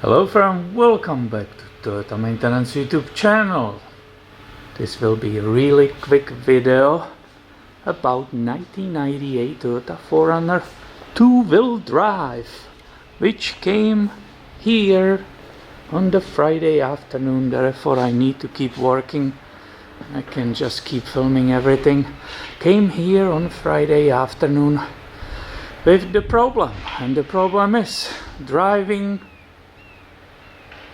Hello friend, welcome back to Toyota Maintenance YouTube channel. This will be a really quick video about 1998 Toyota 4Runner two-wheel drive, which came here on the Friday afternoon. Therefore I need to keep working. I can just keep filming everything. Came here on Friday afternoon with the problem, and the problem is driving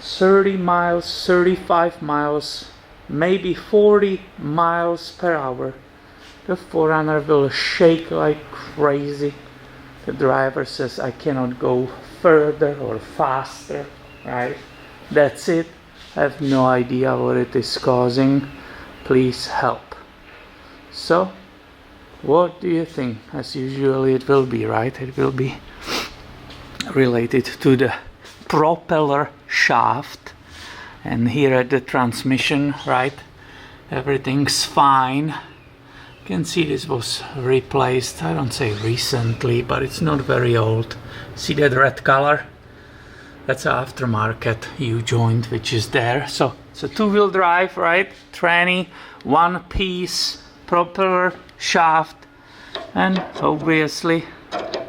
30 miles, 35 miles, maybe 40 miles per hour. The 4Runner will shake like crazy. The driver says I cannot go further or faster, right? That's it. I have no idea what it is causing. Please help. So, what do you think? As usually it will be, right? It will be related to the propeller shaft, and here at the transmission, right, everything's fine. You can see this was replaced, I don't say recently, but it's not very old. See that red color? That's an aftermarket U-joint which is there. So it's a two-wheel drive, right? Tranny, one piece propeller shaft, and obviously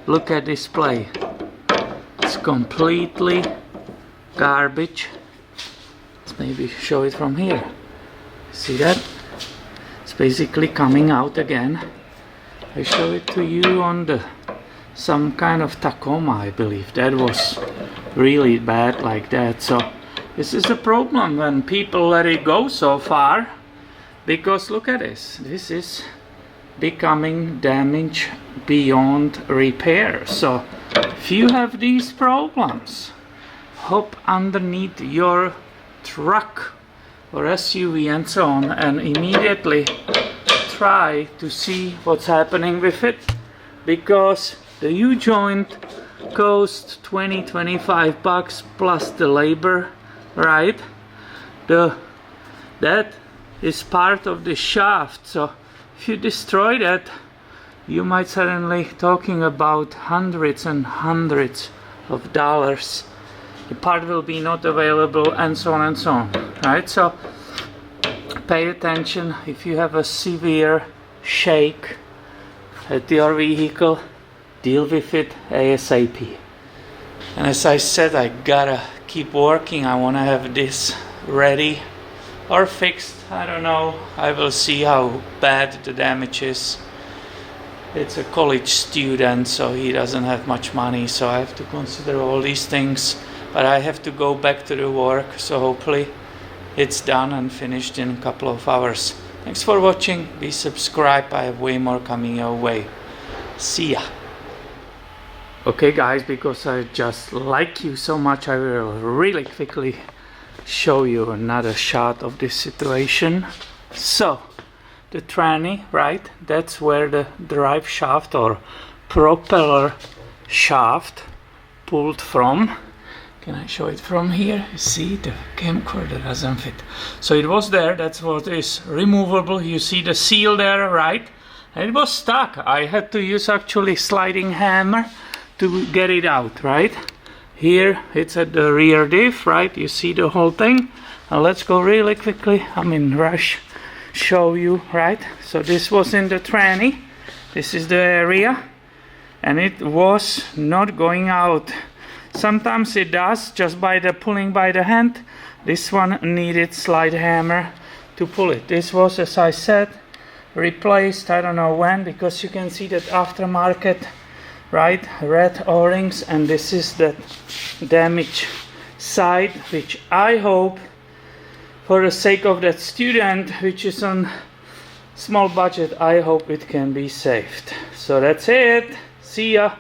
look at display. It's completely garbage. Let's maybe show it from here. See that? It's basically coming out again. I show it to you on the some kind of Tacoma, I believe. That was really bad like that. So this is a problem when people let it go so far, because look at this. This is becoming damage beyond repair. So if you have these problems, hop underneath your truck or SUV and so on, and immediately try to see what's happening with it, because the U-joint cost 20-25 bucks plus the labor, right? That is part of the shaft. So if you destroy that, you might suddenly talking about hundreds and hundreds of dollars. The part will be not available, and so on and so on, right? So pay attention if you have a severe shake at your vehicle. Deal with it ASAP. And as I said, I gotta keep working. I wanna have this ready or fixed. I don't know. I will see how bad the damage is. It's a college student, so he doesn't have much money, so I have to consider all these things. But I have to go back to the work, so hopefully it's done and finished in a couple of hours. Thanks for watching. Be subscribed. I have way more coming your way. See ya. Okay guys, because I just like you so much, I will really quickly show you another shot of this situation. So the tranny, right, that's where the drive shaft or propeller shaft pulled from. Can I show it from here? You see, the camcorder doesn't fit. So it was there, that's what is removable. You see the seal there, right? And it was stuck. I had to use actually sliding hammer to get it out, right? Here it's at the rear diff, right? You see the whole thing. And let's go really quickly. I'm in rush. Show you, right? So this was in the tranny. This is the area, and it was not going out. Sometimes it does just by the pulling by the hand. This one needed slide hammer to pull it. This was, as I said, replaced, I don't know when, because you can see that aftermarket, right, red O-rings, and this is the damaged side, which I hope, for the sake of that student which is on small budget, I hope it can be saved. So that's it. See ya.